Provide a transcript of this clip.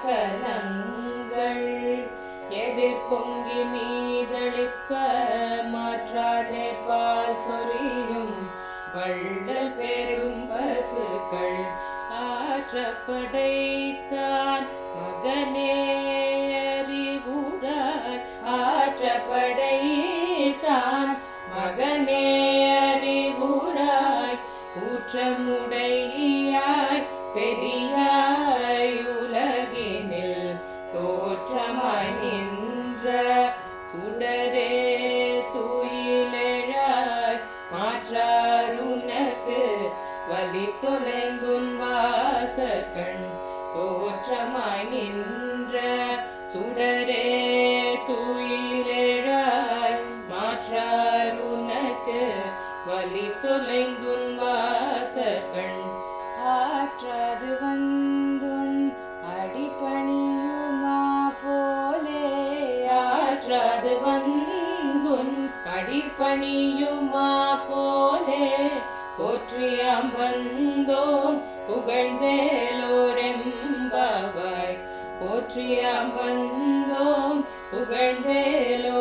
கலங்கள் எதிர் பொங்கி மீதளிப்ப மாற்றாதே பால் சொரியும் வள்ளல் பெரும் பசுக்கள் ஆற்றப்படைத்தான் மகனே அறிவுராய் ஆற்றப்படைத்தான் மகனே அறிவுராய் ஊற்றமுடையாய் பெரியாய் உலகினில் தோற்றமாய் நின்ற சுடரே துயிலெழாய் மாற்றாருனக்கு வலி தொலைந்துன் வாசற்கண் தோற்றமாய் நின்ற சுடரே துயிலெழாய் மாற்றாருனக்கு வலி தொலைந்துன் வாசற்கண் ஆற்றாது வந்துன் அடிபணியுமா போலே ஆற்றாது வந்துன் அடிபணியுமா போலே போற்றியாம் வந்தோம் புகழ்ந்தேலோரெம்பாவாய் போற்றியாம் வந்தோம் புகழ்ந்தேலோ